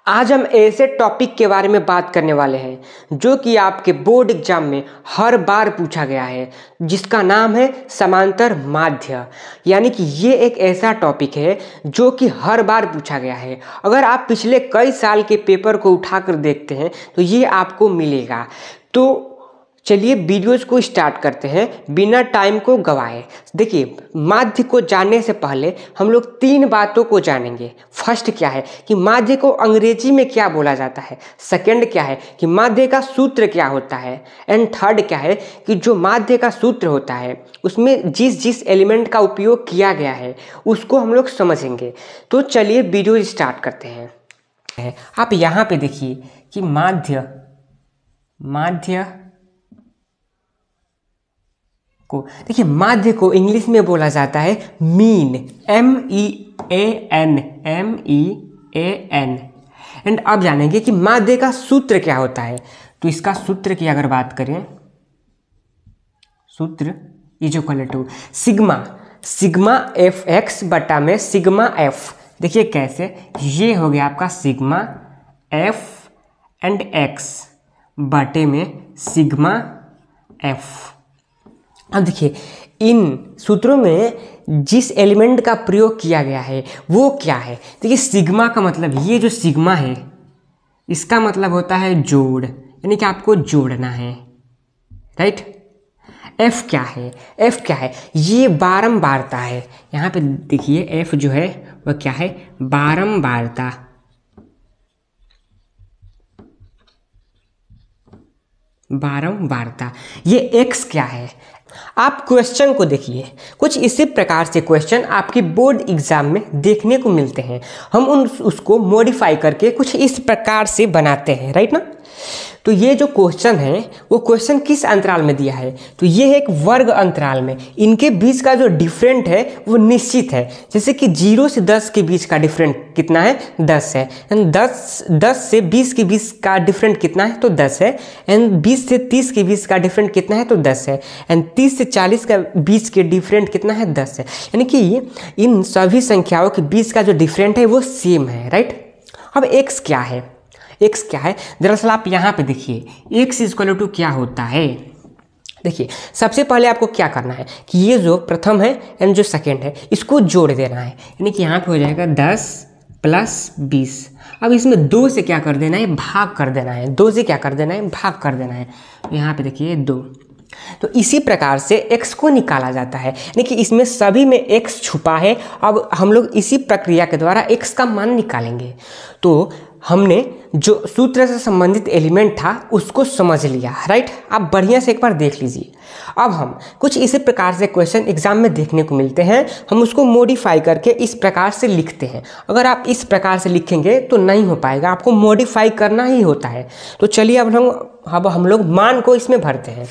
आज हम ऐसे टॉपिक के बारे में बात करने वाले हैं जो कि आपके बोर्ड एग्जाम में हर बार पूछा गया है, जिसका नाम है समांतर माध्य। यानी कि ये एक ऐसा टॉपिक है जो कि हर बार पूछा गया है। अगर आप पिछले कई साल के पेपर को उठाकर देखते हैं तो ये आपको मिलेगा। तो चलिए वीडियोज़ को स्टार्ट करते हैं बिना टाइम को गवाए। देखिए, माध्य को जानने से पहले हम लोग तीन बातों को जानेंगे। फर्स्ट क्या है कि माध्य को अंग्रेजी में क्या बोला जाता है, सेकंड क्या है कि माध्य का सूत्र क्या होता है, एंड थर्ड क्या है कि जो माध्य का सूत्र होता है उसमें जिस जिस एलिमेंट का उपयोग किया गया है उसको हम लोग समझेंगे। तो चलिए वीडियो स्टार्ट करते हैं। आप यहाँ पे देखिए कि माध्य को देखिए, माध्य को इंग्लिश में बोला जाता है मीन, MEAN। एंड अब जानेंगे कि माध्य का सूत्र क्या होता है। तो इसका सूत्र की अगर बात करें, सूत्र is equal to sigma FX बटा में सिग्मा F। देखिए कैसे, ये हो गया आपका सिग्मा F एंड X बटे में सिग्मा F। अब देखिए, इन सूत्रों में जिस एलिमेंट का प्रयोग किया गया है वो क्या है। देखिए, सिग्मा का मतलब, ये जो सिग्मा है इसका मतलब होता है जोड़, यानी कि आपको जोड़ना है, राइट। F क्या है, ये बारंबारता है। यहाँ पे देखिए F जो है वह क्या है, बारंबारता। ये X क्या है। आप क्वेश्चन को देखिए, कुछ इसी प्रकार से क्वेश्चन आपकी बोर्ड एग्जाम में देखने को मिलते हैं। हम उसको मॉडिफाई करके कुछ इस प्रकार से बनाते हैं, राइट ना। तो ये जो क्वेश्चन है वो क्वेश्चन किस अंतराल में दिया है, तो ये है एक वर्ग अंतराल में। इनके बीच का जो डिफरेंट है वो निश्चित है। जैसे कि 0 से 10 के बीच का डिफरेंट कितना है, 10 है। एंड 10 से 20 के बीच का डिफरेंट कितना है, तो 10 है। एंड 20 से 30 के बीच का डिफरेंट कितना है, तो 10 है। एंड 30 से 40 का बीच के डिफरेंट कितना है, 10 है। यानी कि इन सभी संख्याओं के बीच का जो डिफरेंट है वो सेम है, राइट। अब एक्स क्या है, दरअसल आप यहाँ पे देखिए x इक्वल टू क्या होता है। देखिए, सबसे पहले आपको क्या करना है कि ये जो प्रथम है एंड जो सेकंड है इसको जोड़ देना है। यानी कि यहाँ पे हो जाएगा 10 + 20। अब इसमें 2 से क्या कर देना है, भाग कर देना है। 2 से क्या कर देना है, भाग कर देना है। यहाँ पे देखिए 2। तो इसी प्रकार से x को निकाला जाता है, यानी कि इसमें सभी में x छुपा है। अब हम लोग इसी प्रक्रिया के द्वारा x का मान निकालेंगे। तो हमने जो सूत्र से संबंधित एलिमेंट था उसको समझ लिया, राइट। आप बढ़िया से एक बार देख लीजिए। अब हम कुछ इसी प्रकार से क्वेश्चन एग्जाम में देखने को मिलते हैं, हम उसको मॉडिफाई करके इस प्रकार से लिखते हैं। अगर आप इस प्रकार से लिखेंगे तो नहीं हो पाएगा, आपको मॉडिफाई करना ही होता है। तो चलिए अब हम लोग मान को इसमें भरते हैं।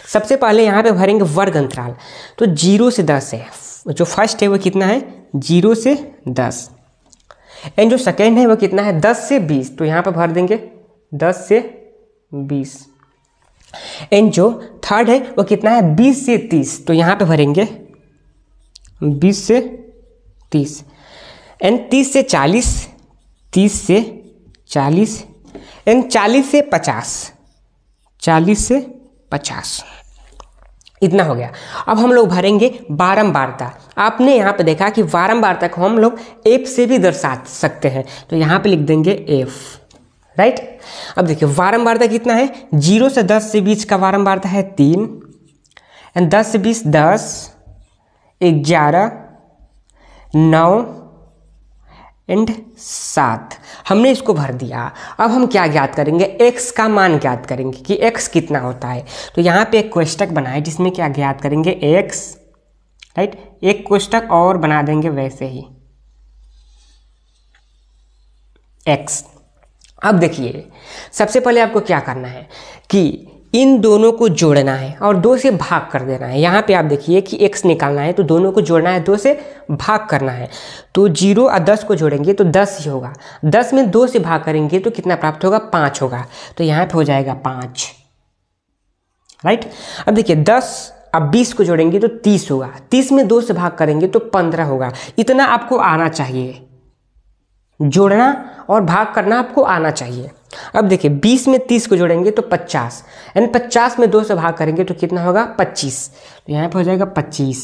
सबसे पहले यहाँ पे भरेंगे वर्ग अंतराल। तो 0 से 10 है, जो फर्स्ट है वो कितना है, 0 से 10। एंड जो सेकेंड है वो कितना है, 10 से 20। तो यहाँ पर भर देंगे 10 से 20। एंड जो थर्ड है वो कितना है, 20 से 30। तो यहाँ पे भरेंगे 20 से 30। एंड 30 से 40, 30 से 40। एंड 40 से 50, 40 से 50। इतना हो गया। अब हम लोग भरेंगे बारंबारता। आपने यहाँ पे देखा कि बारंबारता को हम लोग F से भी दर्शा सकते हैं। तो यहाँ पे लिख देंगे F, राइट। अब देखिए बारंबारता कितना है, 0 से 10 से बीच का बारंबारता है 3। एंड 10 से 20 10, 11, 9 एंड 7। हमने इसको भर दिया। अब हम क्या ज्ञात करेंगे, x का मान ज्ञात करेंगे कि x कितना होता है। तो यहाँ पे एक कोष्टक बनाए जिसमें क्या ज्ञात करेंगे, x, राइट। एक कोष्टक और बना देंगे वैसे ही, x। अब देखिए, सबसे पहले आपको क्या करना है कि इन दोनों को जोड़ना है और 2 से भाग कर देना है। यहाँ पे आप देखिए कि x निकालना है तो दोनों को जोड़ना है, 2 से भाग करना है। तो 0 और 10 को जोड़ेंगे तो 10 ही होगा। 10 में 2 से भाग करेंगे तो कितना प्राप्त होगा, 5 होगा। तो यहाँ पे हो जाएगा 5, राइट। अब देखिए 10 अब 20 को जोड़ेंगे तो 30 होगा। 30 में 2 से भाग करेंगे तो 15 होगा। इतना आपको आना चाहिए, जोड़ना और भाग करना आपको आना चाहिए। अब देखिए 20 में 30 को जोड़ेंगे तो 50, यानी 50 में 2 से भाग करेंगे तो कितना होगा 25, तो यहाँ पे हो जाएगा 25।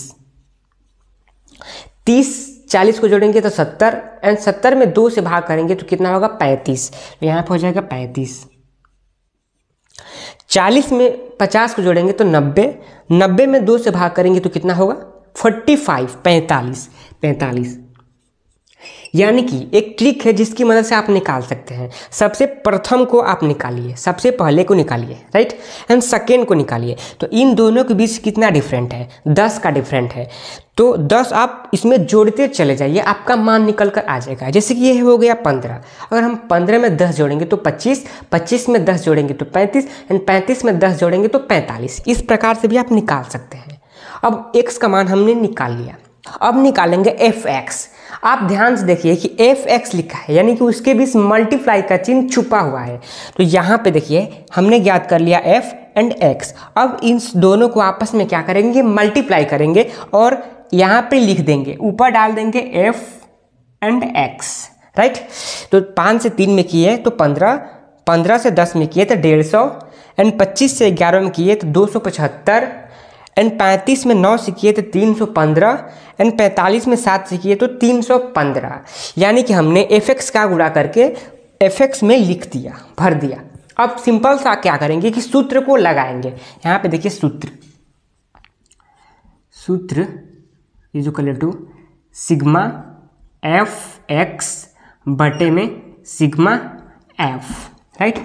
30 40 को जोड़ेंगे तो 70, एंड 70 में 2 से भाग करेंगे तो कितना होगा 35, तो यहाँ पे हो जाएगा 35। 40 में 50 को जोड़ेंगे तो 90, 90 में 2 से भाग करेंगे तो कितना होगा 45, 45। यानी कि एक ट्रिक है जिसकी मदद से आप निकाल सकते हैं। सबसे प्रथम को आप निकालिए, सबसे पहले को निकालिए, राइट, एंड सेकेंड को निकालिए। तो इन दोनों के बीच कितना डिफरेंट है, 10 का डिफरेंट है। तो 10 आप इसमें जोड़ते चले जाइए, आपका मान निकल कर आ जाएगा। जैसे कि ये हो गया 15, अगर हम 15 में 10 जोड़ेंगे तो 25, 25 में 10 जोड़ेंगे तो 35, एंड 35 में 10 जोड़ेंगे तो 45। इस प्रकार से भी आप निकाल सकते हैं। अब x का मान हमने निकाल लिया, अब निकालेंगे fx। आप ध्यान से देखिए कि fx लिखा है, यानी कि उसके बीच मल्टीप्लाई का चिन्ह छुपा हुआ है। तो यहाँ पे देखिए हमने ज्ञात कर लिया f एंड x। अब इन दोनों को आपस में क्या करेंगे, मल्टीप्लाई करेंगे और यहाँ पे लिख देंगे, ऊपर डाल देंगे f एंड x, राइट। तो 5 से 3 में किए तो 15, 15 से 10 में किए तो 150, एंड 25 से 11 में किए तो 275, एंड 35 में 9 से किए तो 315, एंड 45 में 7 से किए तो 315। यानी कि हमने fx का गुणा करके fx में लिख दिया, भर दिया। अब सिंपल सा क्या करेंगे कि सूत्र को लगाएंगे। यहाँ पे देखिए सूत्र is equal to sigma fx बटे में सिग्मा f, राइट।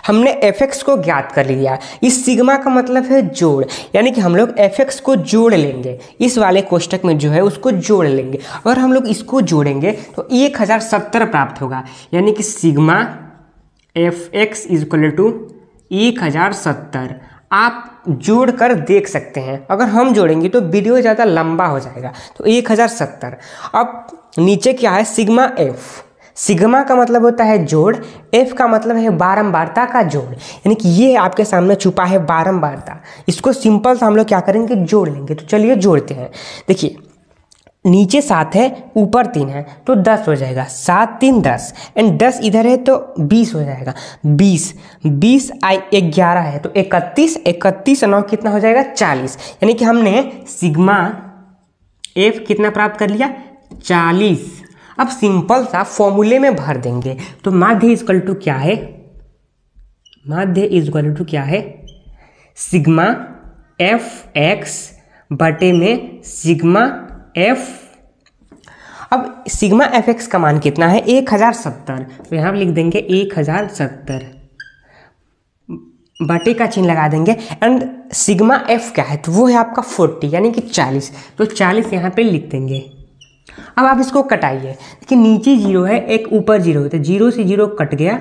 हमने fx को ज्ञात कर लिया। इस सिग्मा का मतलब है जोड़, यानी कि हम लोग fx को जोड़ लेंगे, इस वाले कोष्टक में जो है उसको जोड़ लेंगे। अगर हम लोग इसको जोड़ेंगे तो 1070 प्राप्त होगा, यानी कि sigma fx is equal to 1070। आप जोड़ कर देख सकते हैं, अगर हम जोड़ेंगे तो वीडियो ज़्यादा लंबा हो जाएगा। तो 1070। अब नीचे क्या है, सिग्मा f। सिग्मा का मतलब होता है जोड़, f का मतलब है बारंबारता का जोड़, यानी कि ये आपके सामने छुपा है बारंबारता। इसको सिंपल सा हम लोग क्या करेंगे, जोड़ लेंगे। तो चलिए जोड़ते हैं। देखिए नीचे 7 है, ऊपर 3 है, तो 10 हो जाएगा। 7 3 10, एंड 10 इधर है तो 20 हो जाएगा। 20 11 है तो 31, 31 9 कितना हो जाएगा 40। यानी कि हमने सिग्मा f कितना प्राप्त कर लिया, 40। अब सिंपल सा फॉर्मूले में भर देंगे। तो माध्य इज इक्वल टू क्या है, माध्य इज इक्वल टू क्या है, सिग्मा fx बटे में सिग्मा f। अब सिग्मा fx का मान कितना है, 1070। तो यहाँ लिख देंगे 1070, बटे का चिन्ह लगा देंगे, एंड सिग्मा f क्या है, तो वो है आपका 40, यानी कि 40। तो 40 यहाँ पे लिख देंगे। अब आप इसको कटाइए। देखिए नीचे 0 है, एक ऊपर 0 है, तो 0 से 0 कट गया।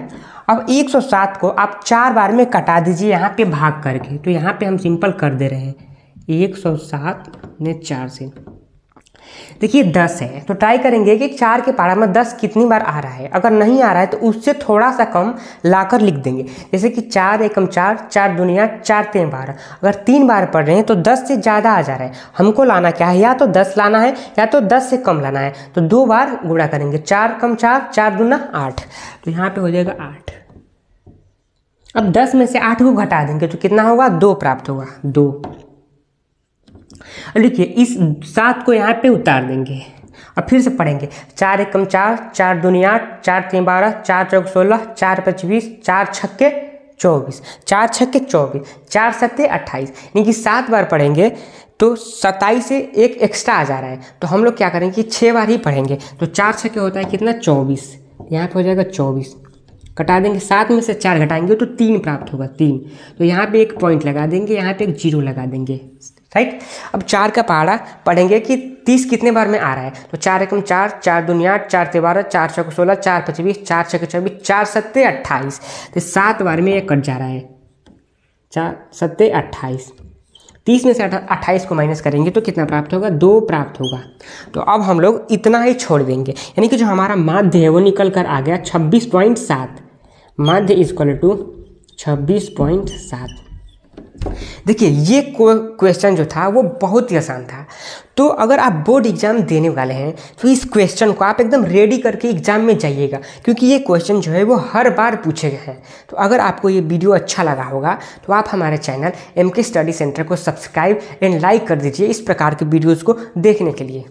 अब 107 को आप 4 बार में कटा दीजिए यहाँ पे भाग करके। तो यहाँ पे हम सिंपल कर दे रहे हैं, 107 ने 4 से। देखिए 10 है, तो ट्राई करेंगे कि 4 के पारा में 10 कितनी बार आ रहा है। अगर नहीं आ रहा है तो उससे थोड़ा सा कम लाकर लिख देंगे। जैसे कि 4 एकम 4, 4 दुनिया 4 3 12। अगर 3 बार पढ़ रहे हैं तो 10 से ज़्यादा आ जा रहा है। हमको लाना क्या है, या तो 10 लाना है या तो 10 से कम लाना है। तो 2 बार गुणा करेंगे, 4 कम 4, 4 दूना 8। तो यहाँ पर हो जाएगा 8। अब 10 में से 8 को घटा देंगे तो कितना होगा, 2 प्राप्त होगा, 2। देखिए इस 7 को यहाँ पे उतार देंगे और फिर से पढ़ेंगे। 4 एकम 4, 4 दुनिया 8, 4 3 12, 4 चौक 16, 4 5 20, 4 छक्के 24, 4 छक्के 24, 4 सत्ते 28। यानी कि 7 बार पढ़ेंगे तो 27 से एक एक्स्ट्रा आ जा रहा है। तो हम लोग क्या करेंगे कि 6 बार ही पढ़ेंगे। तो 4 छक्के होता है कितना, 24। यहाँ पे हो जाएगा 24, कटा देंगे। 7 में से 4 घटाएंगे तो 3 प्राप्त होगा, 3। तो यहाँ पे एक पॉइंट लगा देंगे, यहाँ पे एक 0 लगा देंगे, राइट। अब 4 का पहाड़ा पढ़ेंगे कि 30 कितने बार में आ रहा है। तो 4 एकम 4, 4 दुनिया 8, 4 12, 4 चौक 16, 4 5 20, 4 छक्के 24, 4 सत्ते 28। तो 7 बार में ये कट जा रहा है, 4 सत्ते 28। 30 में से 28 को माइनस करेंगे तो कितना प्राप्त होगा, 2 प्राप्त होगा। तो अब हम लोग इतना ही छोड़ देंगे, यानी कि जो हमारा माध्य है वो निकल कर आ गया 26.7। माध्य इज इक्वल टू 26.7। देखिए ये क्वेश्चन जो था वो बहुत ही आसान था। तो अगर आप बोर्ड एग्जाम देने वाले हैं तो इस क्वेश्चन को आप एकदम रेडी करके एग्जाम में जाइएगा, क्योंकि ये क्वेश्चन जो है वो हर बार पूछे गए हैं। तो अगर आपको ये वीडियो अच्छा लगा होगा तो आप हमारे चैनल MK स्टडी सेंटर को सब्सक्राइब एंड लाइक कर दीजिए इस प्रकार के वीडियोज़ को देखने के लिए।